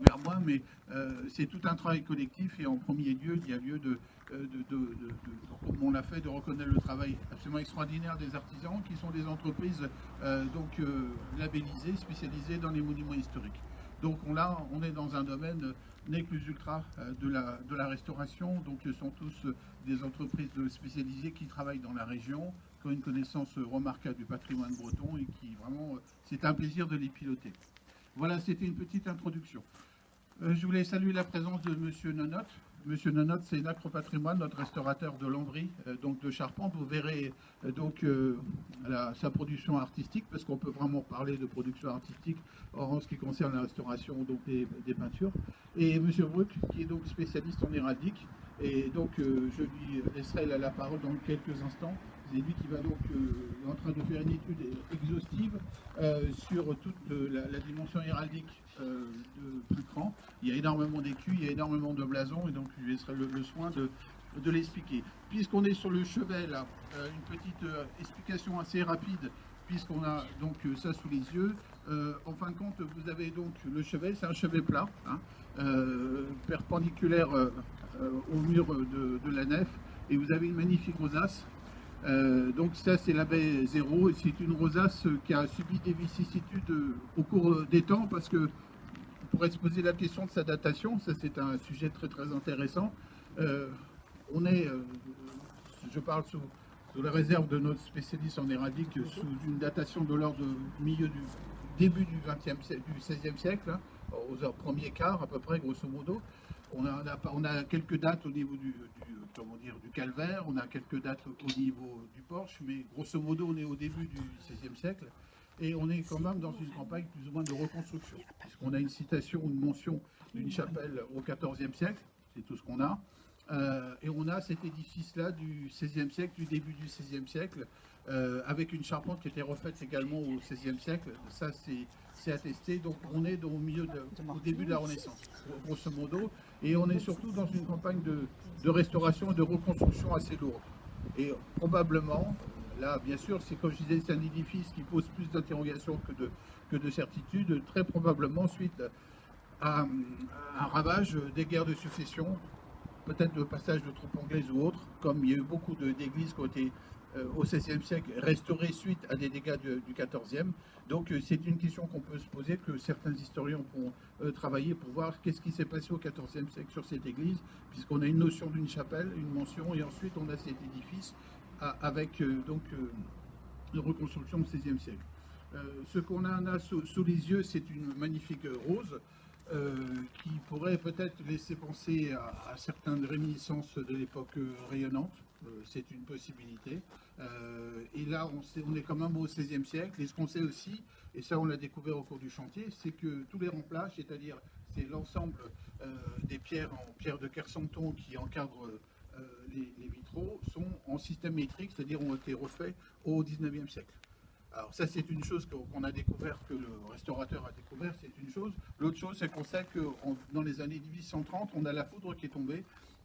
vers moi, mais c'est tout un travail collectif et en premier lieu, il y a lieu comme on l'a fait, de reconnaître le travail absolument extraordinaire des artisans qui sont des entreprises labellisées, spécialisées dans les monuments historiques. Donc on est dans un domaine nec plus ultra de la restauration. Donc ce sont tous des entreprises spécialisées qui travaillent dans la région, qui ont une connaissance remarquable du patrimoine breton et qui vraiment, c'est un plaisir de les piloter. Voilà, c'était une petite introduction. Je voulais saluer la présence de Monsieur Nonotte. Monsieur Nonotte, c'est Nacre Patrimoine, notre restaurateur de Landry, donc de Charpente. Vous verrez sa production artistique, parce qu'on peut vraiment parler de production artistique en ce qui concerne la restauration donc des peintures. Et Monsieur Bruck, qui est donc spécialiste en héraldique. Et donc je lui laisserai la parole dans quelques instants. C'est lui qui va donc en train de faire une étude exhaustive sur toute la dimension héraldique de Pulcran. Il y a énormément d'écus, il y a énormément de blasons, et donc je laisserai le soin de l'expliquer. Puisqu'on est sur le chevet, là, une petite explication assez rapide, puisqu'on a donc ça sous les yeux. En fin de compte, vous avez donc le chevet, c'est un chevet plat, hein, perpendiculaire au mur de la nef, et vous avez une magnifique rosace. Donc ça c'est la baie 0 et c'est une rosace qui a subi des vicissitudes au cours des temps parce que on pourrait se poser la question de sa datation, ça c'est un sujet très très intéressant. Je parle sous la réserve de notre spécialiste en héraldique, sous une datation de l'ordre du début du XVIe siècle, hein, aux premiers quarts à peu près grosso modo. On a quelques dates au niveau du calvaire, on a quelques dates au niveau du porche, mais grosso modo on est au début du XVIe siècle et on est quand même dans une campagne plus ou moins de reconstruction. Puisqu'on a une citation, une mention d'une chapelle au XIVe siècle, c'est tout ce qu'on a, et on a cet édifice-là du XVIe siècle, du début du XVIe siècle, avec une charpente qui était refaite également au XVIe siècle. Ça c'est attesté, donc on est au début de la Renaissance, grosso modo, et on est surtout dans une campagne de restauration et de reconstruction assez lourde. Et probablement, là bien sûr, c'est comme je disais, c'est un édifice qui pose plus d'interrogations que de certitudes, très probablement suite à un ravage des guerres de succession, peut-être le passage de troupes anglaises ou autres, comme il y a eu beaucoup d'églises qui ont été au XVIe siècle restaurées suite à des dégâts du XIVe. Donc c'est une question qu'on peut se poser, que certains historiens vont travailler pour voir qu'est-ce qui s'est passé au XIVe siècle sur cette église, puisqu'on a une notion d'une chapelle, une mention, et ensuite on a cet édifice avec une reconstruction au XVIe siècle. Ce qu'on a sous les yeux, c'est une magnifique rose, qui pourrait peut-être laisser penser à certaines réminiscences de l'époque rayonnante. C'est une possibilité. Et là, on est quand même au XVIe siècle. Et ce qu'on sait aussi, et ça on l'a découvert au cours du chantier, c'est que tous les remplages, c'est-à-dire c'est l'ensemble des pierres en pierre de Kersanton qui encadrent les vitraux, sont en système métrique, c'est-à-dire ont été refaits au XIXe siècle. Alors ça c'est une chose qu'on a découvert, que le restaurateur a découvert, c'est une chose. L'autre chose c'est qu'on sait que dans les années 1830, on a la foudre qui est tombée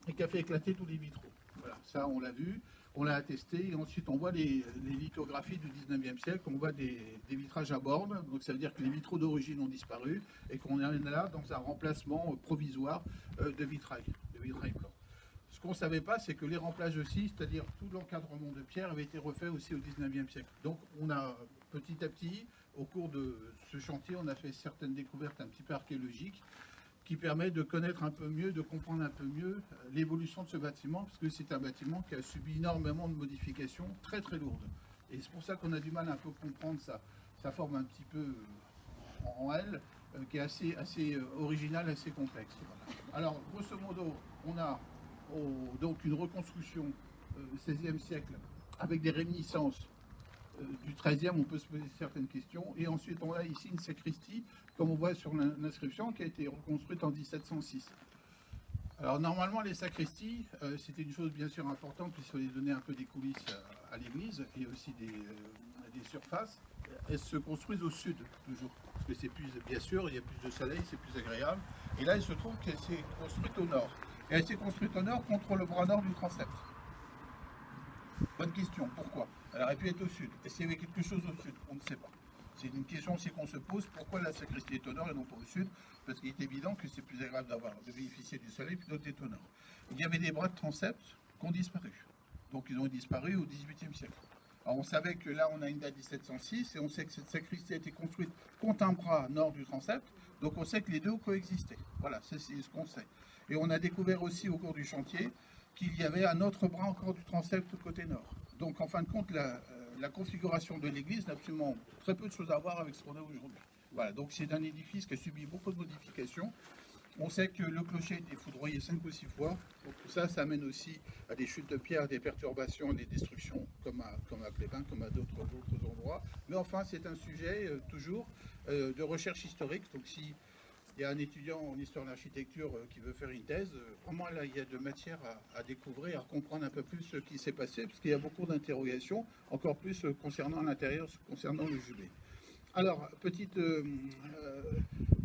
et qui a fait éclater tous les vitraux. Voilà, ça on l'a vu, on l'a attesté, et ensuite on voit les lithographies du 19e siècle, on voit des vitrages à bornes, donc ça veut dire que les vitraux d'origine ont disparu et qu'on est là dans un remplacement provisoire de vitrail blanc. Ce qu'on ne savait pas, c'est que les remplages aussi, c'est-à-dire tout l'encadrement de pierre, avait été refait aussi au 19e siècle. Donc on a petit à petit, au cours de ce chantier, on a fait certaines découvertes un petit peu archéologiques qui permettent de connaître un peu mieux, de comprendre un peu mieux l'évolution de ce bâtiment, parce que c'est un bâtiment qui a subi énormément de modifications très très lourdes. Et c'est pour ça qu'on a du mal un peu à comprendre sa forme un petit peu en L, qui est assez originale, assez complexe. Voilà. Alors, grosso modo, on a donc une reconstruction XVIe siècle avec des réminiscences du XIIIe, on peut se poser certaines questions. Et ensuite, on a ici une sacristie, comme on voit sur l'inscription, qui a été reconstruite en 1706. Alors normalement, les sacristies, c'était une chose bien sûr importante, puisqu'il fallait donner un peu des coulisses à l'église, et aussi des surfaces. Elles se construisent au sud, toujours, parce que c'est plus, bien sûr, il y a plus de soleil, c'est plus agréable. Et là, il se trouve qu'elle s'est construite au nord. Et elle s'est construite au nord contre le bras nord du transept. Bonne question, pourquoi? Elle aurait pu être au sud. Est-ce qu'il y avait quelque chose au sud? On ne sait pas. C'est une question aussi qu'on se pose, pourquoi la sacristie est au nord et non pas au sud? Parce qu'il est évident que c'est plus agréable de bénéficier du soleil plutôt que d'être au nord. Il y avait des bras de transept qui ont disparu. Donc ils ont disparu au XVIIIe siècle. Alors on savait que là on a une date 1706 et on sait que cette sacristie a été construite contre un bras nord du transept, donc on sait que les deux ont coexisté. Voilà, c'est ce qu'on sait. Et on a découvert aussi au cours du chantier qu'il y avait un autre bras encore du transept côté nord. Donc en fin de compte, la configuration de l'église n'a absolument très peu de choses à voir avec ce qu'on a aujourd'hui. Voilà, donc c'est un édifice qui a subi beaucoup de modifications. On sait que le clocher a été foudroyé 5 ou 6 fois. Donc tout ça, ça amène aussi à des chutes de pierre, des perturbations, des destructions, comme à Clébin, comme à d'autres endroits. Mais enfin, c'est un sujet toujours de recherche historique. Donc si il y a un étudiant en histoire de l'architecture qui veut faire une thèse, vraiment là, il y a de matière à découvrir, à comprendre un peu plus ce qui s'est passé, parce qu'il y a beaucoup d'interrogations, encore plus concernant l'intérieur, concernant le jubé. Alors,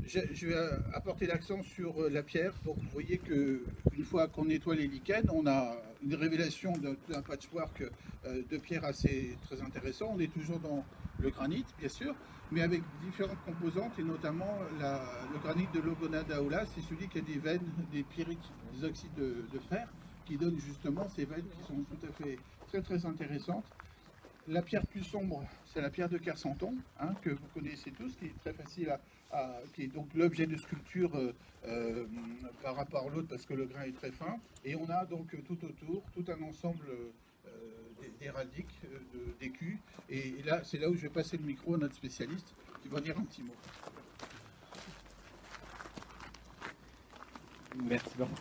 je vais apporter l'accent sur la pierre. Donc, vous voyez qu'une fois qu'on nettoie les lichens, on a une révélation d'un patchwork de pierre assez très intéressant. On est toujours dans le granit, bien sûr, mais avec différentes composantes, et notamment le granit de Logona d'Aoula, c'est celui qui a des veines, des pyrites, des oxydes de fer, qui donnent justement ces veines qui sont tout à fait très très intéressantes. La pierre plus sombre, c'est la pierre de Kersanton, que vous connaissez tous, qui est très facile qui est donc l'objet de sculpture par rapport à l'autre parce que le grain est très fin. Et on a donc tout autour tout un ensemble d'héraldiques, d'écus. Et là, c'est là où je vais passer le micro à notre spécialiste qui va dire un petit mot. Merci Laurent.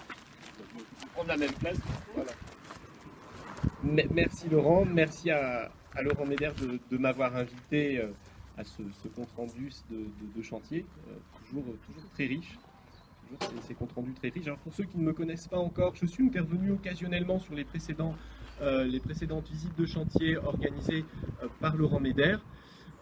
On a la même place. Voilà. Merci Laurent, merci à Laurent Médère de m'avoir invité à ce compte rendu de chantier, toujours très riche. Toujours ces comptes rendus très riches. Alors pour ceux qui ne me connaissent pas encore, je suis intervenu occasionnellement sur les précédentes visites de chantier organisées par Laurent Médère.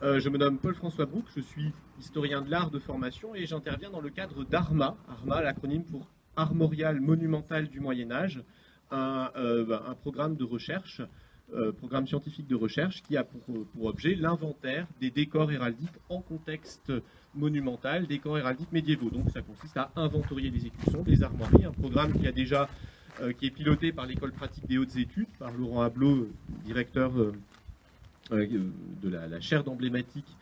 Je me nomme Paul-François Brouck, je suis historien de l'art de formation et j'interviens dans le cadre d'ARMA, l'acronyme pour Armorial Monumental du Moyen-Âge, un programme de recherche, programme scientifique de recherche qui a pour objet l'inventaire des décors héraldiques en contexte monumental, décors héraldiques médiévaux. Donc ça consiste à inventorier des écussons, des armoiries, un programme qui est piloté par l'école pratique des hautes études, par Laurent Ablot, directeur de la chaire d'emblématique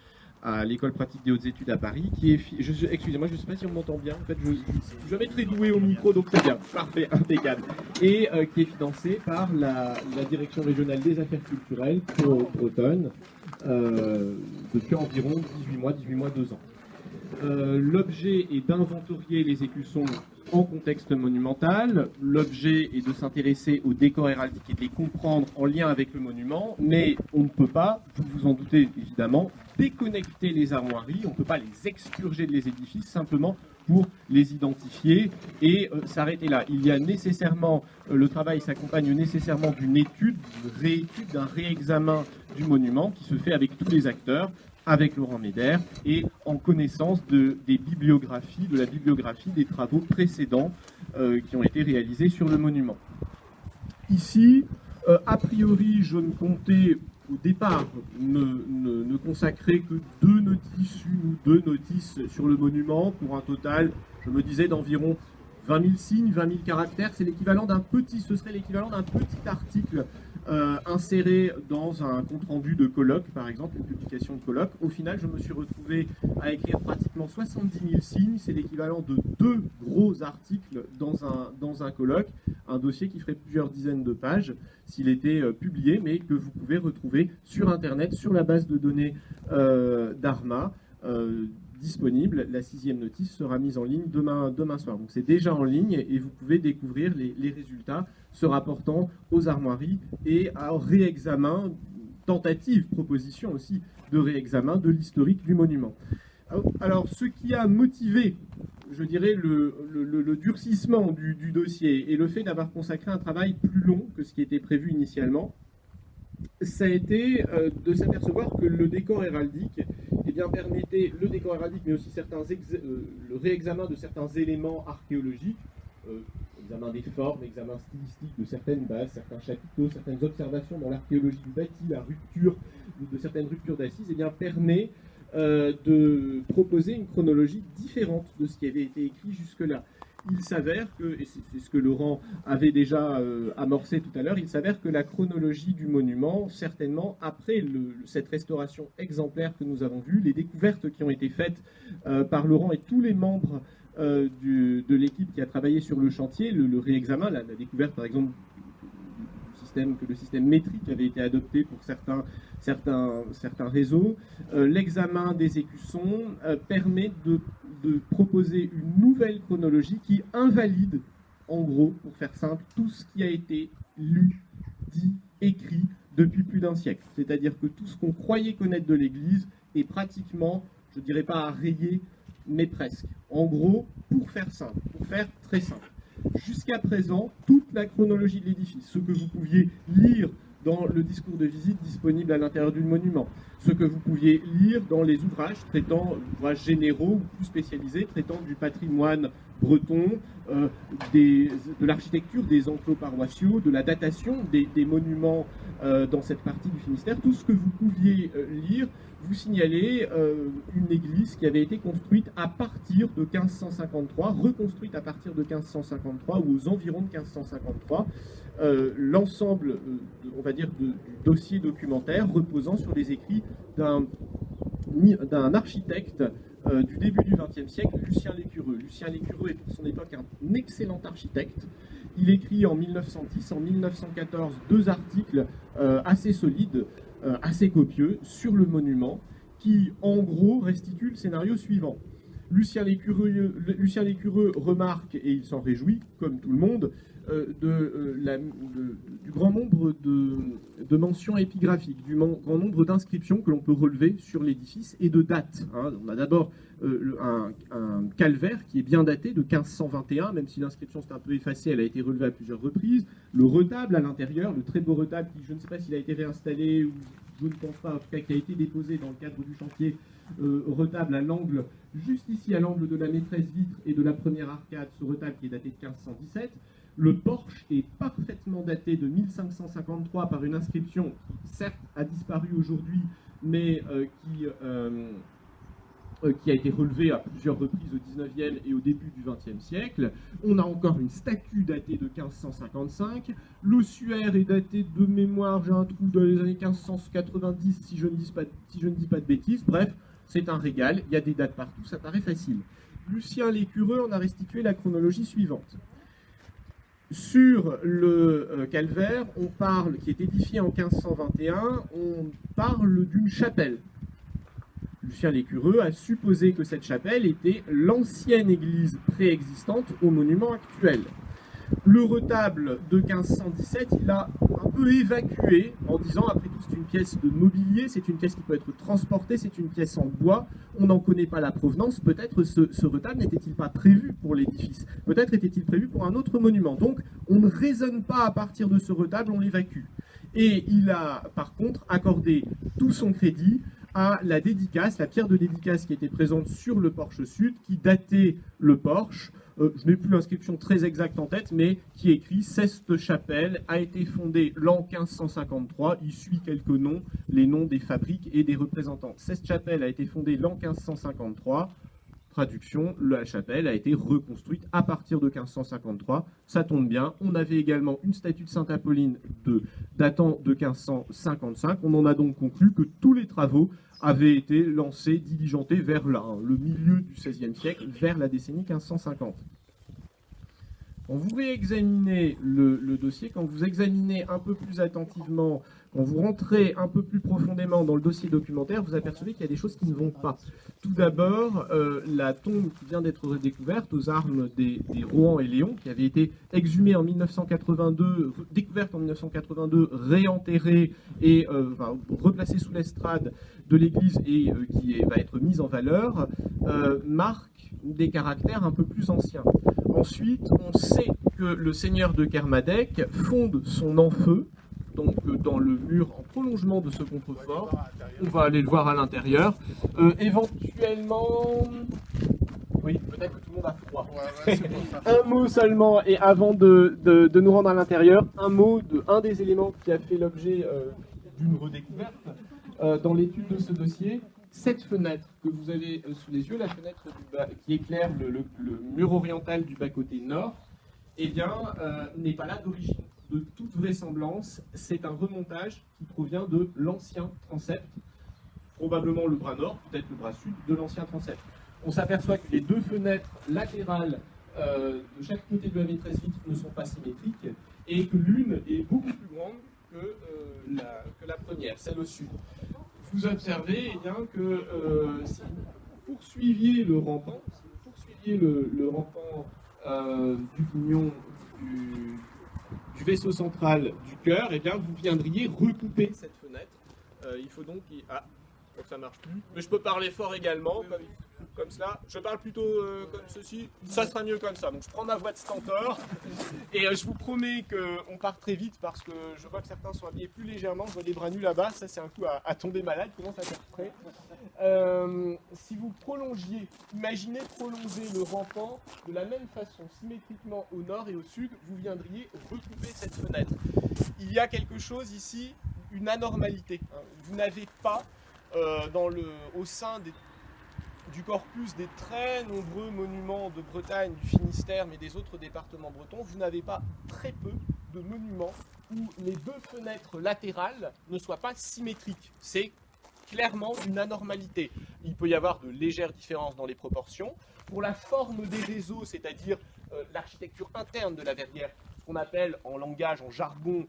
à l'école pratique des hautes études à Paris, excusez-moi, je ne sais pas si on m'entend bien, en fait, je suis jamais très doué au micro, donc c'est bien, parfait, impeccable, et qui est financé par la Direction régionale des affaires culturelles bretonne depuis environ 18 mois, 2 ans. L'objet est d'inventorier les écussons en contexte monumental. L'objet est de s'intéresser aux décors héraldiques et de les comprendre en lien avec le monument, mais on ne peut pas, vous vous en doutez évidemment, déconnecter les armoiries, on ne peut pas les expurger de les édifices simplement pour les identifier et s'arrêter là. Il y a nécessairement, le travail s'accompagne nécessairement d'une étude, d'une réétude, d'un réexamen du monument qui se fait avec tous les acteurs, avec Laurent Médère et en connaissance de la bibliographie des travaux précédents qui ont été réalisés sur le monument. Ici, a priori, je ne comptais au départ ne consacrer que 2 notices, 1 ou 2 notices sur le monument pour un total, je me disais, d'environ 20 000 signes, 20 000 caractères. Ce serait l'équivalent d'un petit article inséré dans un compte-rendu de colloque, par exemple, une publication de colloque. Au final, je me suis retrouvé à écrire pratiquement 70 000 signes. C'est l'équivalent de 2 gros articles dans un colloque, un dossier qui ferait plusieurs dizaines de pages s'il était publié, mais que vous pouvez retrouver sur Internet, sur la base de données d'ARMA, disponible. La 6e notice sera mise en ligne demain soir. Donc c'est déjà en ligne et vous pouvez découvrir les résultats se rapportant aux armoiries et à réexamen, tentative, proposition aussi de réexamen de l'historique du monument. Alors ce qui a motivé, je dirais, le durcissement du dossier et le fait d'avoir consacré un travail plus long que ce qui était prévu initialement, ça a été de s'apercevoir que le décor héraldique permettait, le décor héraldique, mais aussi le réexamen de certains éléments archéologiques, examen des formes, examen stylistique de certaines bases, certains chapiteaux, certaines observations dans l'archéologie du bâti, la rupture de certaines ruptures d'assises, permet de proposer une chronologie différente de ce qui avait été écrit jusque-là. Il s'avère que, et c'est ce que Laurent avait déjà amorcé tout à l'heure, il s'avère que la chronologie du monument, certainement après cette restauration exemplaire que nous avons vue, les découvertes qui ont été faites par Laurent et tous les membres de l'équipe qui a travaillé sur le chantier, le réexamen, la découverte par exemple que le système métrique avait été adopté pour certains réseaux, l'examen des écussons permet de proposer une nouvelle chronologie qui invalide, en gros, pour faire simple, tout ce qui a été lu, dit, écrit depuis plus d'un siècle. C'est-à-dire que tout ce qu'on croyait connaître de l'Église est pratiquement, je ne dirais pas à rayer, mais presque. En gros, pour faire simple, pour faire très simple. Jusqu'à présent, toute la chronologie de l'édifice, ce que vous pouviez lire dans le discours de visite disponible à l'intérieur du monument, ce que vous pouviez lire dans les ouvrages ouvrages généraux ou plus spécialisés, traitant du patrimoine breton, de l'architecture, des enclos paroissiaux, de la datation des monuments dans cette partie du Finistère, tout ce que vous pouviez lire vous signalez une église qui avait été construite à partir de 1553, reconstruite à partir de 1553 ou aux environs de 1553. L'ensemble, on va dire, du dossier documentaire reposant sur les écrits d'un architecte du début du XXe siècle, Lucien Lécureux. Lucien Lécureux est pour son époque un excellent architecte. Il écrit en 1910, en 1914, 2 articles assez solides, assez copieux, sur le monument, qui, en gros, restitue le scénario suivant. Lucien Lécureux remarque, et il s'en réjouit, comme tout le monde, du grand nombre de mentions épigraphiques, du grand nombre d'inscriptions que l'on peut relever sur l'édifice et de dates. On a d'abord un calvaire qui est bien daté de 1521, même si l'inscription s'est un peu effacée, elle a été relevée à plusieurs reprises. Le retable à l'intérieur, le très beau retable qui, je ne sais pas s'il a été réinstallé ou je ne pense pas, en tout cas qui a été déposé dans le cadre du chantier, retable à l'angle, juste ici à l'angle de la maîtresse vitre et de la première arcade, ce retable qui est daté de 1517. Le porche est parfaitement daté de 1553 par une inscription qui, certes, a disparu aujourd'hui, mais qui a été relevée à plusieurs reprises au 19e et au début du 20e siècle. On a encore une statue datée de 1555. L'ossuaire est daté de mémoire, j'ai un trou dans les années 1590, si je ne dis pas de bêtises. Bref, c'est un régal, il y a des dates partout, ça paraît facile. Lucien Lécureux en a restitué la chronologie suivante. Sur le calvaire, on parle, qui est édifié en 1521, on parle d'une chapelle. Lucien Lécureux a supposé que cette chapelle était l'ancienne église préexistante au monument actuel. Le retable de 1517, il a un peu évacué en disant, après tout, c'est une pièce de mobilier, c'est une pièce qui peut être transportée, c'est une pièce en bois, on n'en connaît pas la provenance, peut-être ce retable n'était-il pas prévu pour l'édifice, peut-être était-il prévu pour un autre monument. Donc, on ne raisonne pas à partir de ce retable, on l'évacue. Et il a, par contre, accordé tout son crédit à la dédicace, la pierre de dédicace qui était présente sur le porche sud, qui datait le porche. Je n'ai plus l'inscription très exacte en tête, mais qui écrit « Cette chapelle a été fondée l'an 1553 ». Il suit quelques noms, les noms des fabriques et des représentants. Cette chapelle a été fondée l'an 1553. Traduction, la chapelle a été reconstruite à partir de 1553. Ça tombe bien. On avait également une statue de Sainte Apolline datant de 1555. On en a donc conclu que tous les travaux avaient été lancés, diligentés vers le milieu du XVIe siècle, vers la décennie 1550. Quand vous réexaminez le dossier, quand vous examinez un peu plus attentivement, quand vous rentrez un peu plus profondément dans le dossier documentaire, vous apercevez qu'il y a des choses qui ne vont pas. Tout d'abord, la tombe qui vient d'être redécouverte aux armes des Rohan et Léon, qui avait été exhumée en 1982, découverte en 1982, réenterrée et replacée sous l'estrade de l'église et qui va être mise en valeur, marque des caractères un peu plus anciens. Ensuite, on sait que le seigneur de Kermadec fonde son enfeu, donc dans le mur en prolongement de ce contrefort. On va aller le voir à l'intérieur. Éventuellement... Oui, peut-être que tout le monde a froid. Ouais, un mot seulement, et avant de nous rendre à l'intérieur, un mot un des éléments qui a fait l'objet d'une redécouverte dans l'étude de ce dossier. cette fenêtre que vous avez sous les yeux, la fenêtre qui éclaire le mur oriental du bas-côté nord, eh bien, n'est pas là d'origine. De toute vraisemblance, c'est un remontage qui provient de l'ancien transept, probablement le bras nord, peut-être le bras sud de l'ancien transept. On s'aperçoit que les deux fenêtres latérales de chaque côté de la maîtresse vitre ne sont pas symétriques et que l'une est beaucoup plus grande que la première, celle au sud. Vous observez eh bien, que si vous poursuiviez le rampant, le rampant du pignon du vaisseau central du cœur, eh bien, vous viendriez recouper cette fenêtre. Il faut donc... Ah, donc ça marche plus. Mais je peux parler fort également, comme cela. Je parle plutôt comme ceci. Ça sera mieux comme ça. Donc je prends ma voix de stentor. Et je vous promets qu'on part très vite parce que je vois que certains sont habillés plus légèrement. Je vois des bras nus là-bas. Ça, c'est un coup à tomber malade. Comment ça faire prêt si vous prolongiez, imaginez prolonger le rampant de la même façon, symétriquement au nord et au sud, vous viendriez recouper cette fenêtre. Il y a quelque chose ici, une anormalité. Vous n'avez pas au sein du corpus des très nombreux monuments de Bretagne, du Finistère, mais des autres départements bretons, vous n'avez pas très peu de monuments où les deux fenêtres latérales ne soient pas symétriques. C'est clairement une anormalité. Il peut y avoir de légères différences dans les proportions. Pour la forme des réseaux, c'est-à-dire l'architecture interne de la verrière, ce qu'on appelle en langage, en jargon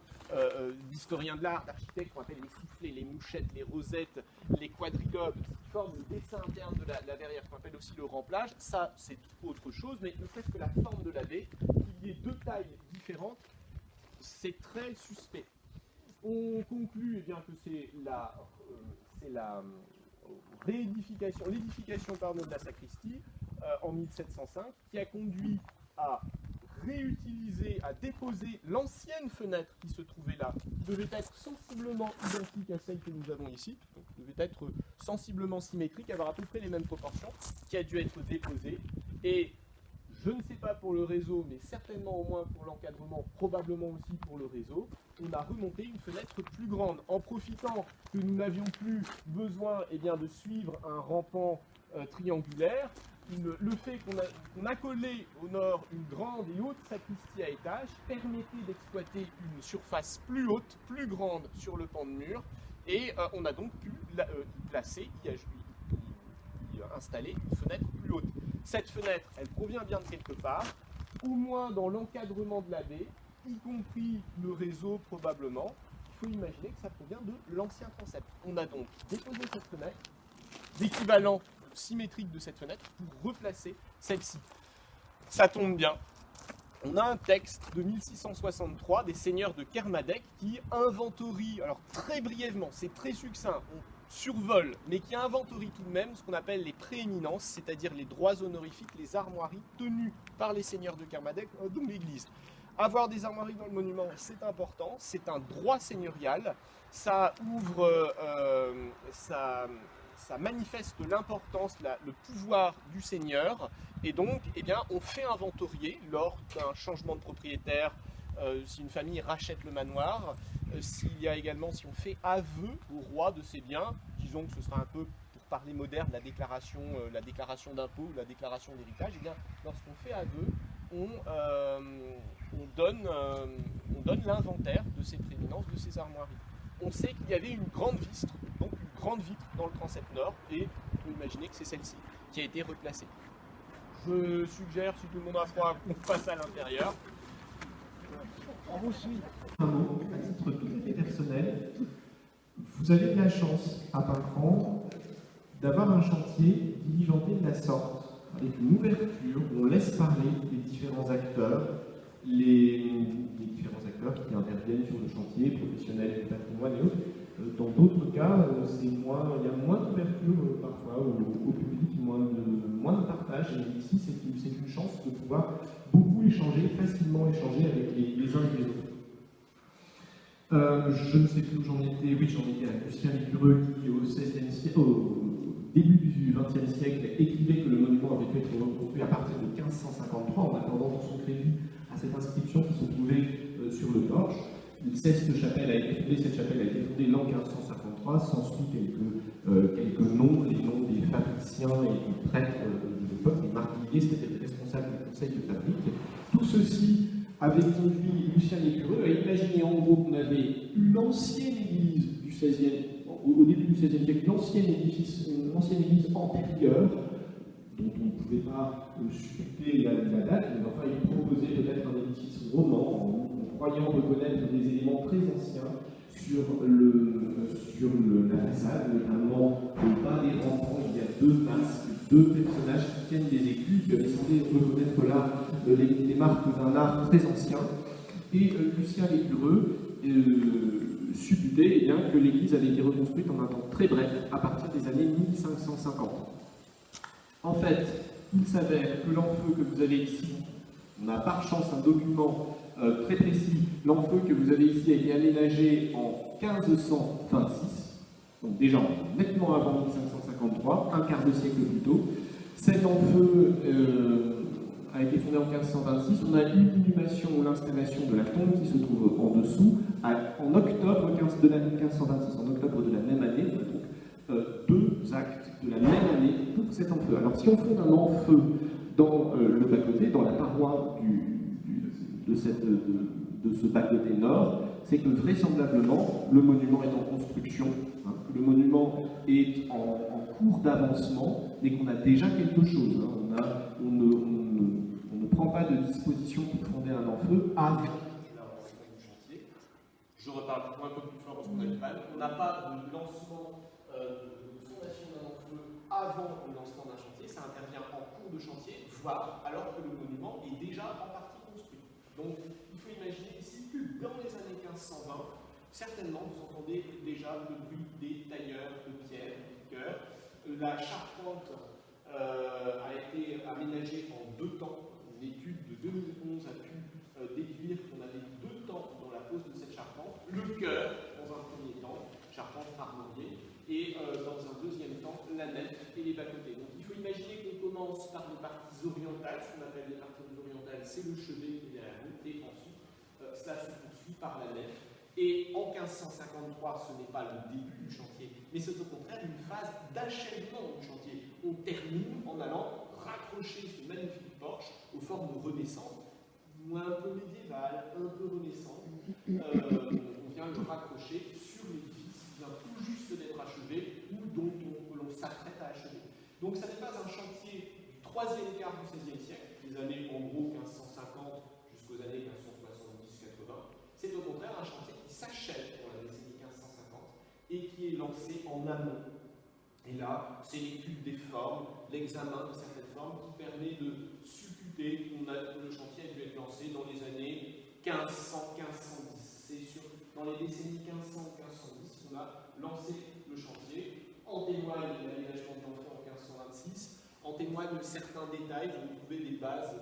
d'historien de l'art, d'architecte, qu'on appelle les soufflets, les mouchettes, les rosettes, les quadrilobes, qui forment le dessin interne de la verrière, qu'on appelle aussi le remplage, ça c'est autre chose, mais ne serait-ce que la forme de la baie, qu'il y ait deux tailles différentes, c'est très suspect. On conclut eh bien, que c'est la l'édification de la sacristie en 1705 qui a conduit à réutiliser, à déposer l'ancienne fenêtre qui se trouvait là, qui devait être sensiblement identique à celle que nous avons ici, donc devait être sensiblement symétrique, avoir à peu près les mêmes proportions, qui a dû être déposée. Et je ne sais pas pour le réseau, mais certainement au moins pour l'encadrement, probablement aussi pour le réseau, on a remonté une fenêtre plus grande, en profitant que nous n'avions plus besoin eh bien, de suivre un rampant triangulaire. Le fait qu'on a collé au nord une grande et haute sacristie à étage permettait d'exploiter une surface plus haute, plus grande sur le pan de mur, et on a donc pu y installer une fenêtre plus haute. Cette fenêtre, elle provient bien de quelque part, au moins dans l'encadrement de la baie, y compris le réseau probablement. Il faut imaginer que ça provient de l'ancien transept. On a donc déposé cette fenêtre, l'équivalent symétrique de cette fenêtre, pour replacer celle-ci. Ça tombe bien. On a un texte de 1663 des seigneurs de Kermadec qui inventorie, alors très brièvement, c'est très succinct, on survole, mais qui inventorie tout de même ce qu'on appelle les prééminences, c'est-à-dire les droits honorifiques, les armoiries tenues par les seigneurs de Kermadec dans l'Église. Avoir des armoiries dans le monument, c'est important, c'est un droit seigneurial, ça ouvre, ça manifeste l'importance, le pouvoir du seigneur, et donc eh bien, on fait inventorier lors d'un changement de propriétaire, si une famille rachète le manoir, s'il y a également, si on fait aveu au roi de ses biens, disons que ce sera un peu, pour parler moderne, la déclaration d'impôt, la déclaration d'héritage, eh bien, lorsqu'on fait aveu, on donne l'inventaire de ces prééminences, de ces armoiries. On sait qu'il y avait une grande vitre, donc une grande vitre dans le transept nord, et on peut imaginer que c'est celle-ci qui a été replacée. Je suggère, si tout le monde a froid, qu'on passe à l'intérieur. On vous suit. Un mot, à titre tout à fait personnel, vous avez de la chance à Pincran d'avoir un chantier diligenté de la sorte, avec une ouverture où on laisse parler les différents acteurs, les différents acteurs qui interviennent sur le chantier, professionnels du patrimoine et autres. Dans d'autres cas, il y a moins d'ouverture parfois au public, moins de partage. Et ici, c'est une chance de pouvoir beaucoup facilement échanger avec les uns et les autres. Je ne sais plus où j'en étais. Oui, j'en étais à Lucien Ligureux qui, au début du XXe siècle, écrivait que le monument avait pu être reconstruit à partir de 1553, en attendant dans son crédit à cette inscription qui se trouvait sur le porche. Cette chapelle a été fondée en 1553. 1953, s'ensuit quelques noms, les noms des fabriciens et des prêtres de l'époque, les marguilliers, c'est-à-dire les responsables du conseil de fabrique. Tout ceci avait conduit Lucien Lécureux à imaginer en gros qu'on avait une ancienne église du XVIe, au début du XVIe siècle, une ancienne église antérieure, dont on ne pouvait pas supporter la date, mais enfin il proposait peut-être un édifice roman, en croyant reconnaître des éléments très anciens sur la façade, notamment au bas des rampants, il y a deux masques, deux personnages qui tiennent des écus, qui avaient semblé reconnaître là les marques d'un art très ancien. Et Lucien Lécureux supputait eh bien, que l'église avait été reconstruite en un temps très bref, à partir des années 1550. En fait, il s'avère que l'enfeu que vous avez ici, on a par chance un document très précis, l'enfeu que vous avez ici a été aménagé en 1526, donc déjà nettement avant 1553, un quart de siècle plus tôt. Cet enfeu a été fondé en 1526. On a l'inhumation ou l'installation de la tombe qui se trouve en dessous en octobre de l'année 1526. En octobre de la même année, on a donc deux actes de la même année pour cet enfeu. Alors si on fonde un enfeu dans le bas-côté, dans la paroi de ce bas-côté nord, c'est que vraisemblablement le monument est en construction, hein, que le monument est en cours d'avancement, mais qu'on a déjà quelque chose. Hein. On ne prend pas de disposition pour fonder un enfeu avant du chantier. Je reparle un peu plus fort parce qu'on a du mal. On n'a pas de lancement de fondation d'un enfeu avant le lancement d'un chantier. Ça intervient en cours de chantier, voire alors que le monument est déjà en partie construit. Donc, il faut imaginer ici que dans les années 1520, certainement vous entendez déjà le bruit des tailleurs de pierre, de piqueurs. La charpente a été aménagée en 2 temps. Une étude de 2011 a pu déduire qu'on avait 2 temps dans la pose de cette charpente. Le chœur, dans un premier temps, charpente armoriée, et dans un deuxième temps, la nef et les bas-côtés. Donc il faut imaginer qu'on commence par les parties orientales, ce qu'on appelle les parties orientales, c'est le chevet qui est derrière nous, et ensuite cela se poursuit par la nef. Et en 1553, ce n'est pas le début du chantier, mais c'est au contraire une phase d'achèvement du chantier. On termine en allant raccrocher ce magnifique porche aux formes renaissantes, un peu médiévales, un peu renaissantes. On vient le raccrocher sur l'édifice qui vient tout juste d'être achevé ou dont l'on s'apprête à achever. Donc ça n'est pas un chantier du 3e quart du XVIe siècle, les années en gros 1550 jusqu'aux années 1570-80. C'est au contraire un chantier qui s'achève pour la décennie 1550 et qui est lancé en amont. Et là, c'est l'étude des formes, l'examen de certaines formes qui permet de supputer que le chantier a dû être lancé dans les années 1500-1510. C'est dans les décennies 1500-1510 qu'on a lancé le chantier. En témoigne l'aménagement de l'enfant en 1526, en témoignent certains détails. Vous trouvez des bases,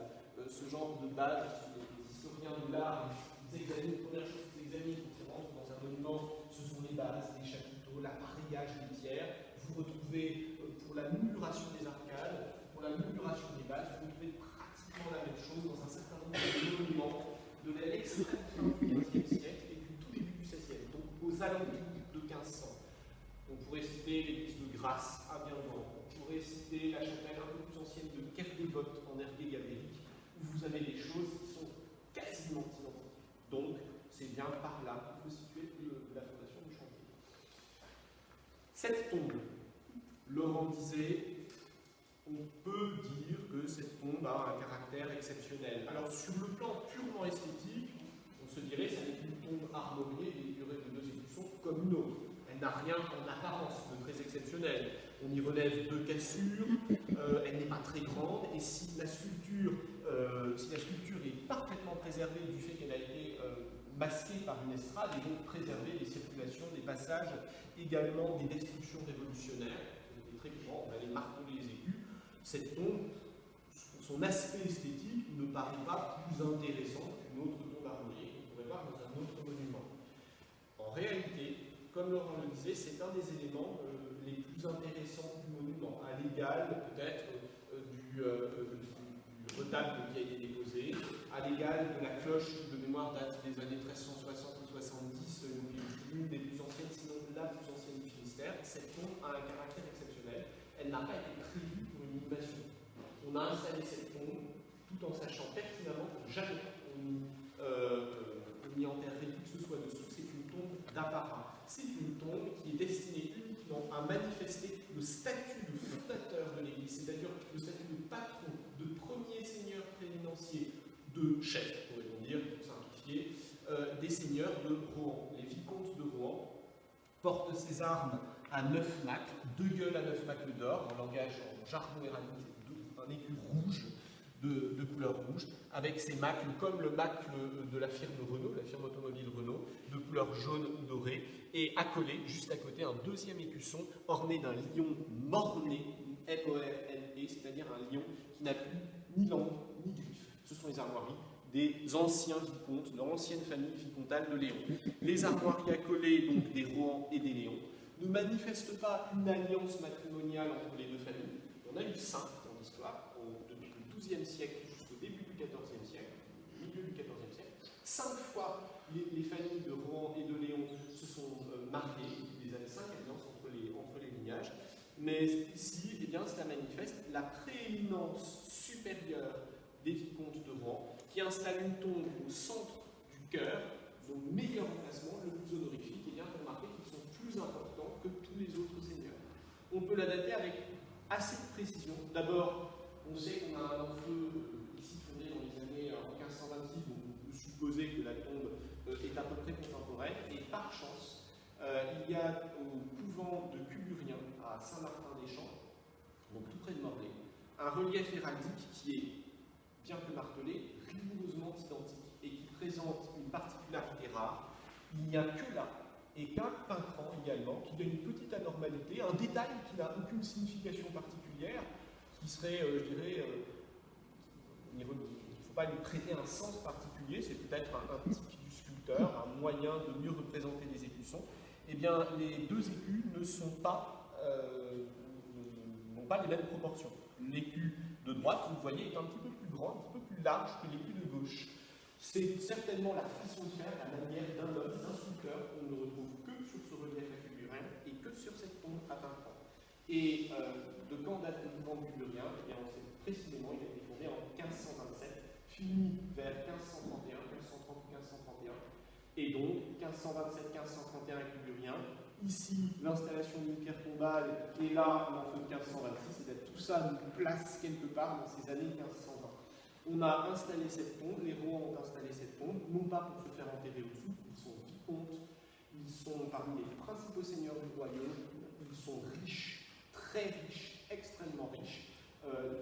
ce genre de bases, les historiens de l'art, ils examinent, la première chose qu'ils examinent quand ils rentrent dans un monument, ce sont les bases, les chapiteaux, l'appareillage des pierres. Vous retrouvez pour la moururation des arcades, pour la moururation des bases, vous retrouvez pratiquement la même chose dans un certain nombre de monuments de l'extrême fin du XVe siècle et du tout début du XVIe, donc aux alentours de 1500. On pourrait citer l'église de Grasse à Bienvent, on pourrait citer la chapelle un peu plus ancienne de Kerdévotte en Ergué-Gabérique, où vous avez des choses qui sont quasiment identiques. Donc, c'est bien par là qu'il faut situer la fondation du chantier. Cette tombe, Laurent disait, on peut dire que cette tombe a un caractère exceptionnel. Alors, sur le plan purement esthétique, on se dirait que ça n'est qu'une tombe armoriée décorée de 2 écussons comme une autre. Elle n'a rien en apparence de très exceptionnel. On y relève 2 cassures, elle n'est pas très grande, et si la sculpture est parfaitement préservée du fait qu'elle a été masquée par une estrade, et donc préserver les circulations, des passages, également des destructions révolutionnaires. C'était très grand, on allait marteler les écus. Cette tombe, pour son aspect esthétique, ne paraît pas plus intéressante qu'une autre tombe armoriée qu'on pourrait voir dans un autre monument. En réalité, comme Laurent le disait, c'est un des éléments les plus intéressants du monument, à l'égal peut-être du retable qui a été déposé, à l'égal de la cloche de mémoire date des années 1360 ou 70, l'une des plus anciennes, sinon la plus ancienne du elle n'a pas été prévue pour une inhumation. On a installé cette tombe tout en sachant pertinemment que jamais on y enterrerait qui que ce soit dessous. C'est une tombe d'apparat. C'est une tombe qui est destinée uniquement à manifester le statut de fondateur de l'Église, c'est-à-dire le statut de patron, de premier seigneur prééminentier, de chef, pourrait-on dire, pour simplifier, des seigneurs de Rohan. Les vicomtes de Rohan portent ces armes à 9 macles, 2 gueules à 9 macles d'or, en langage, en jargon héraldique, c'est un écu rouge, de couleur rouge, avec ces macles, comme le macle de la firme Renault, la firme automobile Renault, de couleur jaune ou dorée, et accolé, juste à côté, un deuxième écusson orné d'un lion morné, M-O-R-N-E, c'est-à-dire un lion qui n'a plus ni langue ni griffes. Ce sont les armoiries des anciens vicomtes, de l'ancienne famille vicomtale de Léon. Les armoiries accolées, donc des Rohan et des Léon, ne manifestent pas une alliance matrimoniale entre les deux familles. Il y en a eu 5 dans l'histoire, depuis le XIIe siècle jusqu'au début du XIVe siècle, milieu du XIVe siècle. 5 fois, les familles de Rohan et de Léon se sont mariées. Il y avait 5 alliances entre les lignages. Mais ici, eh bien, cela manifeste la prééminence supérieure des vicomtes de Rohan, qui installent une tombe au centre du cœur, dont le meilleur emplacement, le plus honorifique, et bien pour remarquer qu'ils sont plus importants que tous les autres seigneurs. On peut la dater avec assez de précision. D'abord, on sait qu'on a un enfeu ici fondé dans les années 1526, donc on peut supposer que la tombe est à peu près contemporaine, et par chance, il y a au couvent de Cuburien, à Saint-Martin-des-Champs, donc tout près de Morlaix, un relief héraldique qui est, bien que martelé, rigoureusement identique et qui présente une particularité rare. Il n'y a que là, et qu'un pincran également, qui donne une petite anormalité, un détail qui n'a aucune signification particulière, qui serait, je dirais, il ne faut pas lui prêter un sens particulier, c'est peut-être un tic du sculpteur, un moyen de mieux représenter les écussons. Eh bien, les deux écus ne sont pas, n'ont pas les mêmes proportions. L'écu de droite, vous voyez, est un petit peu plus grand, un petit peu plus large que l'écu de gauche. C'est certainement la façon de faire, la manière d'un homme, d'un sculpteur, qu'on ne retrouve que sur ce relief à Cuburien et que sur cette tombe à Pincran. Et de quand date le couvent Cuburien? Eh bien, on sait précisément, il a été fondé en 1527, fini vers 1531, 1530-1531, et donc 1527-1531 à Cuburien. Ici, l'installation d'une pierre tombale, et là, l'enfeu de 1526, et tout ça nous place quelque part dans ces années 1520. On a installé cette tombe, les Rohan ont installé cette tombe, non pas pour se faire enterrer au-dessous, ils sont vicomtes, ils sont parmi les principaux seigneurs du royaume, ils sont riches, très riches, extrêmement riches,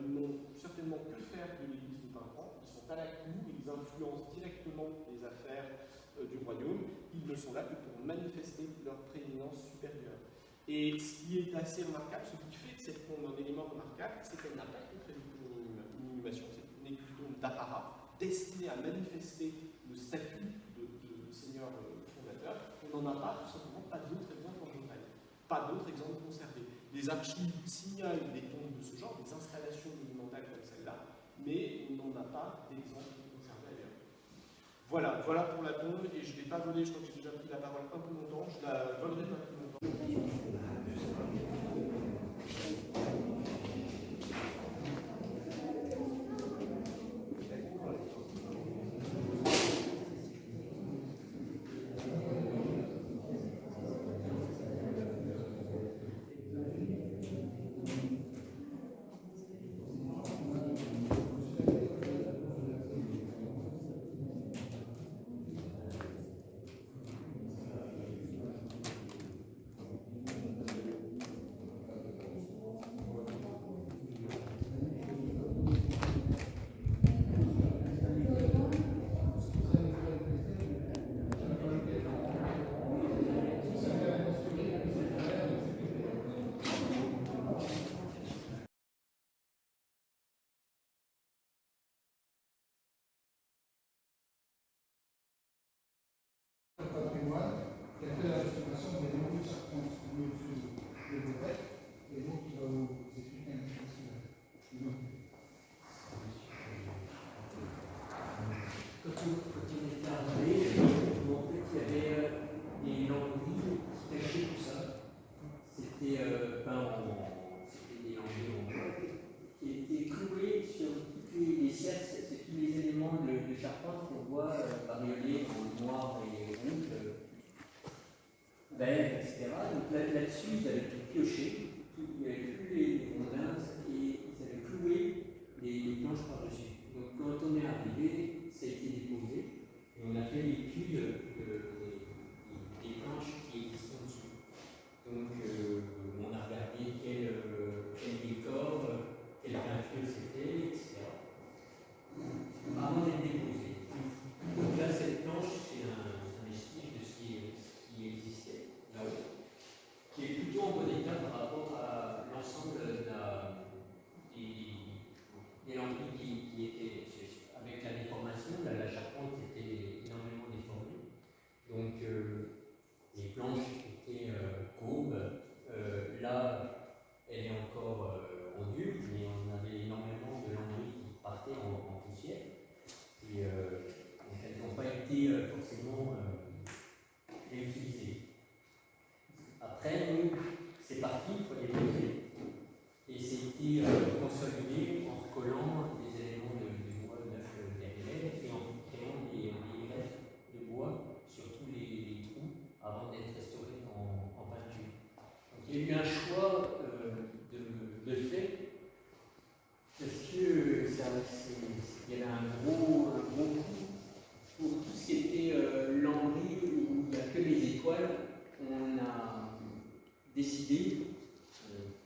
ils n'ont certainement que faire de l'église de Pincran, ils sont à la cour, ils influencent directement les affaires du royaume, ils ne sont là que pour manifester leur prééminence supérieure. Et ce qui est assez remarquable, ce qui fait de cette tombe un élément remarquable, c'est qu'elle n'a pas été prévue pour une inhumation, c'est une tombe d'apparat destinée à manifester le statut de seigneur fondateur. On n'en a pas, tout simplement, pas d'autres exemples en Bretagne, pas d'autres exemples conservés. Les archives signalent des tombes de ce genre, des installations monumentales comme celle-là, mais on n'en a pas d'exemples conservés ailleurs. Voilà pour la tombe, et je ne vais pas voler, je crois que j'ai déjà pris la parole un peu longtemps, je la volerai pas plus longtemps. Qui a fait la restauration des nombreux serpents de Beauvais, et donc il va vous expliquer un petit peu cela. Quand il était arrivé, en fait, il y avait des lambris qui cachaient tout ça. C'était des lambris verre, etc. Donc là-dessus, ils avaient tout pioché, il n'y avait plus les rondins et ils avaient cloué les planches par-dessus. Donc quand on est arrivé, ça a été déposé et on a fait l'étude des planches qui existent en dessous. Donc on a regardé quel décor, quelle peinture c'était, etc. Avant d'être déposé. Donc là, cette planche, c'est un vestige de ce qui existait là-haut, qui est plutôt en bon état par rapport à l'ensemble des lambris qui étaient, avec la déformation, la charpente était énormément déformée. Donc les planches étaient courbes. Là, elle est encore en dur, mais on avait énormément de lambris qui partaient en poussière. Et donc elles n'ont pas été forcément réutilisées. Après, nous, c'est parti, il faut les poser. Et c'était consolidé en recollant des éléments de bois neuf derrière et en créant des greffes de bois sur tous les trous avant d'être restaurés en peinture. Donc il y a eu un choix de fait parce que il y avait un gros coup pour tout ce qui était lambris où il n'y a que les étoiles. On a décidé,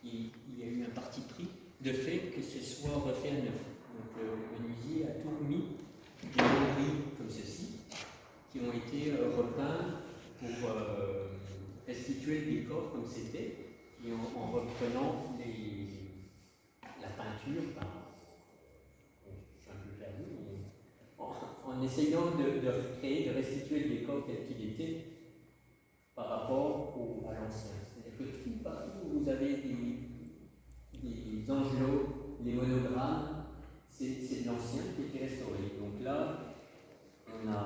il y a eu un parti pris, de fait que ce soit refait à neuf. Donc le menuisier a tout remis, des lambris comme ceci, qui ont été repeints pour restituer le décor comme c'était, et en reprenant la peinture, je suis un peu perdu, mais en essayant de recréer, de restituer le décor tel qu'il était par rapport à l'ancien. C'est-à-dire que tout partout où vous avez des angelots, les monogrammes, c'est de l'ancien qui a été restauré. Donc là, on a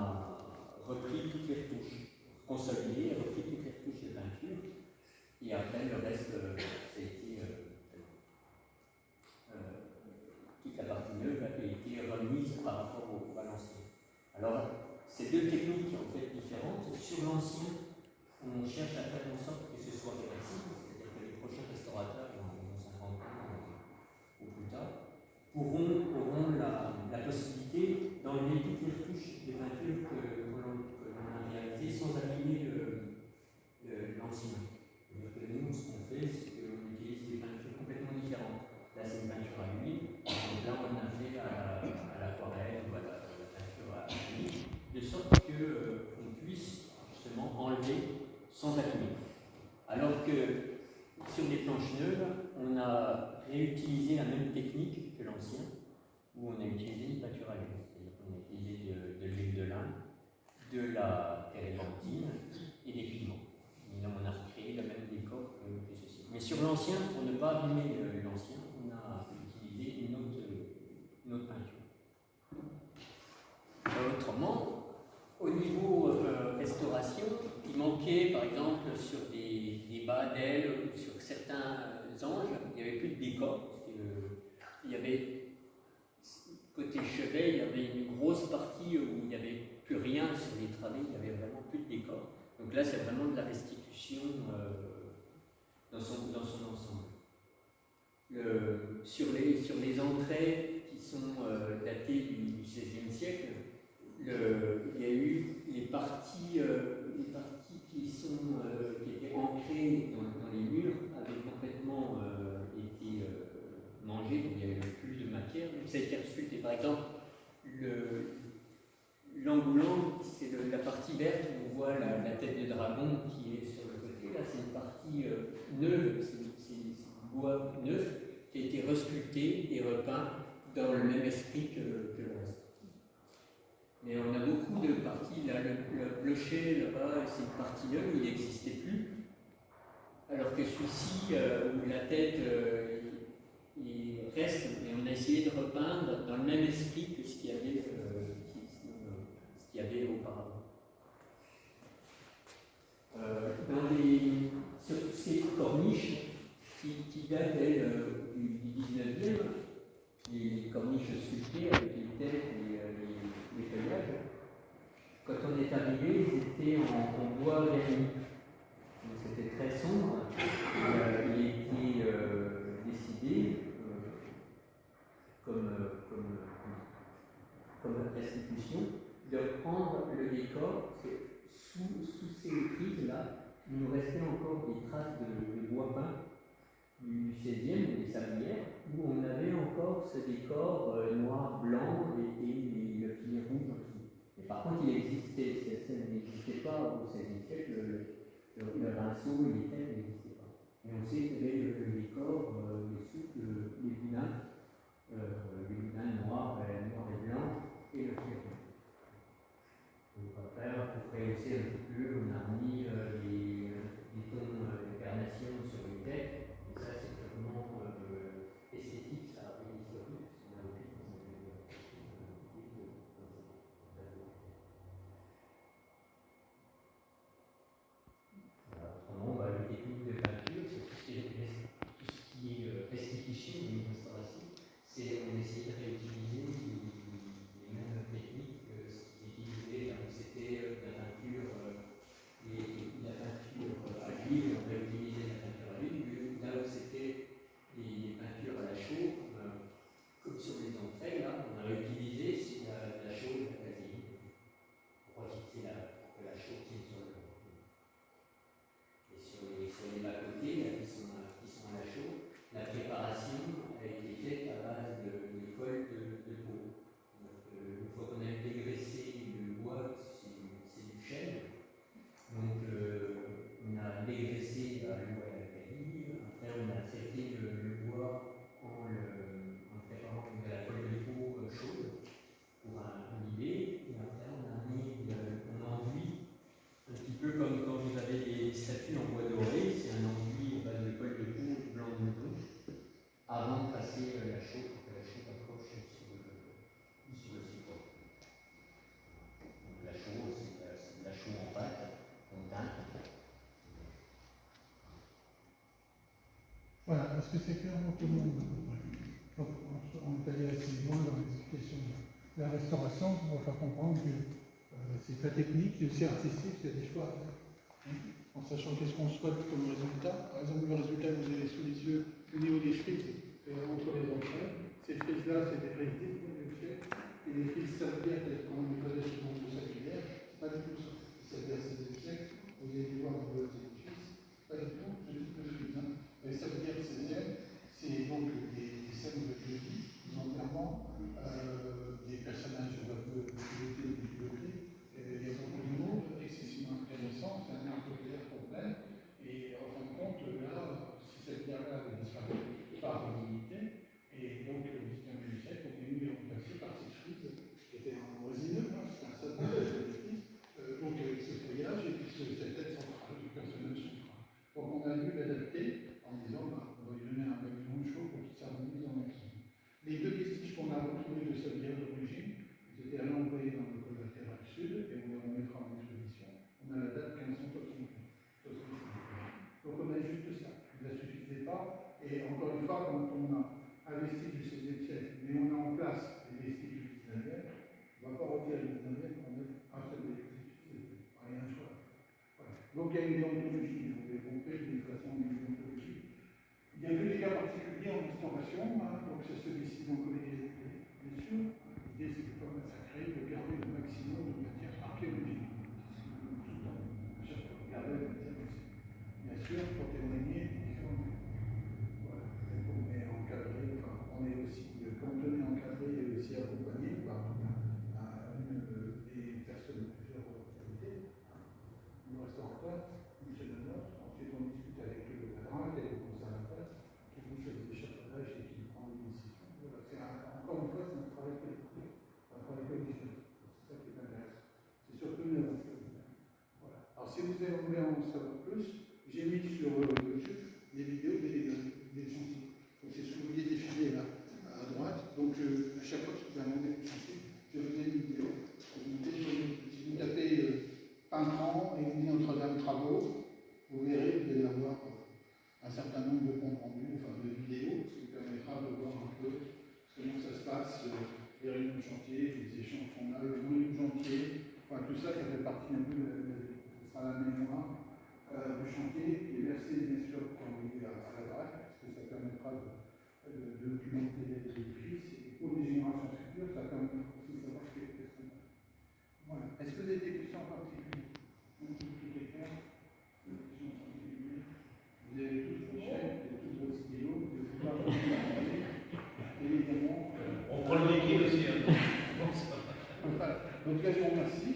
repris toutes les retouches, consolidé, repris toutes les retouches de peinture, et après le reste, ça a été toute la partie neuve a été remise par rapport à l'ancien. Alors, c'est deux techniques en fait différentes. Sur l'ancien, on cherche à faire en sorte que ce soit réversible, c'est-à-dire que les prochains restaurateurs, dans 50 ans ou plus tard, auront la possibilité d'enlever toutes les retouches de peinture que l'on a réalisées sans abîmer l'ancien. C'est-à-dire que nous, ce qu'on fait, c'est qu'on utilise des peintures complètement différentes. Là, c'est une peinture à l'huile, donc là, on a fait à l'aquarelle ou à la peinture à l'huile, de sorte qu'on puisse justement enlever sans abîmer. Alors que sur les planches neuves, on a réutilisé la même technique que l'ancien, où on a utilisé une peinture à l'huile. C'est-à-dire qu'on a utilisé de l'huile de lin, de la térébenthine et des pigments. Et là, on a recréé le même décor que ceci. Mais sur l'ancien, pour ne pas abîmer l'ancien, on a utilisé une autre peinture. Autrement, au niveau restauration, il manquait par exemple sur des bas d'ailes ou sur certains anges, il n'y avait plus de décor. Il y avait, côté chevet, il y avait une grosse partie où il n'y avait plus rien sur les travées, il n'y avait vraiment plus de décor. Donc là, c'est vraiment de la restitution dans son ensemble. Sur les entrées qui sont datées du XVIe siècle, il y a eu les parties qui étaient ancrées dans les murs avaient complètement été mangées, donc il n'y avait plus de matière, donc ça a été resculpté. Par exemple, l'angoulant, c'est la partie verte où on voit la tête de dragon qui est sur le côté. Là, c'est une partie neuve, c'est du bois neuf qui a été resculpté et repeint dans le même esprit que le reste. Mais on a beaucoup de parties. Là, le clocher, là-bas, c'est une partie neuve où il n'existait plus. Alors que celui-ci, où la tête il reste, mais on a essayé de repeindre dans le même esprit que ce qu'il y avait auparavant. Sur ces corniches qui datent du 19e, les corniches sculptées avec les têtes et les feuillages, quand on est arrivé, ils étaient en bois verni. il nous restait encore des traces de bois peint du 16e, des sablières, où on avait encore ce décor noir, blanc et le filet rouge en dessous. Mais par contre, il existait, ça n'existait pas au XVIe siècle, le rinceau, les terres n'existaient pas. Et on sait qu'il y avait le décor, les boudins noirs, noirs et blancs, et le filet rouge. Donc après, pour rehausser un petit peu, on a mis des tons d'incarnation sur les têtes, et ça c'est purement esthétique, ça a rien d'historique, parce qu'on a aucune autrement, les techniques de peinture, c'est tout ce qui est restitution ou restauration, c'est on essaie de réutiliser les mêmes techniques que ce qui est utilisé là où c'était de la peinture à l'huile, on a utilisé la peinture à l'huile, là où c'était les peintures à la chaux, comme sur les entrailles, là, on a utilisé c'est la chaux et la caséine pour fixer que la chaux tienne sur le bord. Et sur les bas-côtés, là, qui sont à la chaux, la préparation a été faite à base de colle de peau. Donc, une fois qu'on a dégraissé le bois, c'est du chêne. Donc, on a dégraissé le bois à la caille. Après, on a traité le bois en préparant de la colle de peau chaude pour un liber. Et après, on a enduit, un petit peu comme quand vous avez des statues en bois doré, c'est un enduit à base de colle de peau blanc de mouton, avant de passer la chaux pour que la chaux accroche sur le support. Donc la chaux, c'est la chaux en pâte, en teinte. Voilà, est-ce que c'est clair pour tout le monde? Donc, on est allé assez loin dans l'explication de la restauration pour faire comprendre que c'est très technique, c'est aussi artistique, il y a des choix à faire. En sachant qu'est-ce qu'on souhaite comme résultat. Par exemple, le résultat que vous avez sous les yeux au niveau des frises, entre les entrailles. Ces frises-là, c'est des frises développées. Et les frises sablières, telles qu'on les connaît sous le nom de sablières, c'est pas du tout ça. Les sablières, c'est des siècles. Vous allez voir dans vos édifices, pas du tout ce type de frises. Les sablières 16e, c'est donc des scènes de vie, des enterrements, des personnages de pilotés ou pilotés. Il y a beaucoup d'humour, excessivement intéressant, c'est un art populaire complet. Et en fin de compte, là, si cette guerre-là avait disparu par l'unité, et donc au XIXe siècle, on est venu remplacé par ces frises qui étaient en moisineux, c'était un seul donc avec ce feuillage et puis cette tête centrale du personnage central. Donc on a dû l'adapter en disant, on va lui donner un pavillon chaud pour qu'il s'harmonise en maximum. Les deux vestiges qu'on a retrouvés de cette guerre d'origine, ils étaient allés envoyés dans le collatéral sud et on les remettra en exposition. On a la date 1568. Donc on a juste ça, il ne suffisait pas. Et encore une fois, quand on a un vestige du XVIe siècle, mais on a en place les vestiges du XIXe, on ne va pas redire le XIXe qu'on met un seul vestige. Rien de choix. Voilà. Donc il y a une déontologie, vous avez compris, d'une façon d'une déontologie. Il y a que des cas particuliers en restauration, donc c'est celui-ci dont on connaît bien sûr. L'idée c'est de ne pas massacrer, de garder le maximum de matière archéologique. Garder la matière possible. Bien sûr, pour témoigner des différents vues. Voilà. Donc on est encadré, enfin on est aussi, quand on est encadré et aussi accompagné par des personnes de plusieurs qualités, le restaurateur, M. Lenotre, ensuite on discute avec le cadran, avec le conservateur, qui vous fait des échafaudages et qui prend des décisions. Voilà. Encore une fois, c'est un travail collectif, un travail collectif. C'est ça qui est intéressant. C'est surtout une voilà. Alors si vous voulez en savoir plus, j'ai mis sur YouTube des vidéos des chantiers. Donc c'est ce que vous voyez défiler là, à droite. Donc à chaque fois que je vous ai demandé le chantier, je vous ai une vidéo. Si vous tapez Pintran et vous dites Notre-Dame Travaux, vous verrez, vous allez avoir un certain nombre de comptes rendus, enfin de vidéos, ce qui vous permettra de voir un peu comment ça se passe, les réunions de chantier, les échanges qu'on a, les réunions de chantier, enfin tout ça, ça fait partie un peu de la mémoire du chantier, qui est versé bien sûr quand vous êtes à la droite, parce que ça permettra de documenter les édifices, et pour les générations futures, ça permettra aussi de savoir ce qu'on a. Voilà. Est-ce que vous avez des questions en particulier? Tout est clair? cas, je vous remercie.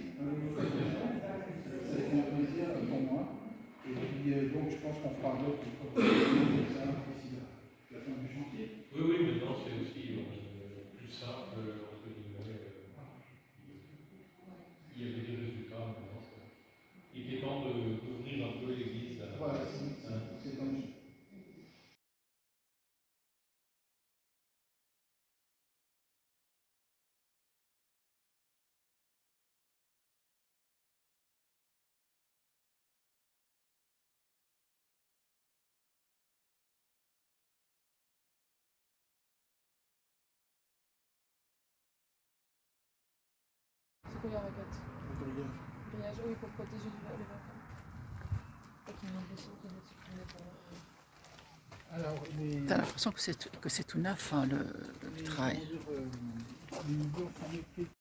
Ça a été un plaisir pour moi. Et puis, donc, je pense qu'on fera d'autres d'ici la fin du chantier. Oui, oui, maintenant c'est aussi plus simple, entre guillemets. Il y avait des résultats maintenant. Il était temps d'ouvrir un peu l'église. Voilà, c'est comme ça. C'est quoi la raquette? Le grillage, oui, pour protéger les balcons. Avec une impression qu'on est supprimé par Alors, T'as l'impression que c'est tout neuf, hein, le travail. les mesures sont écrites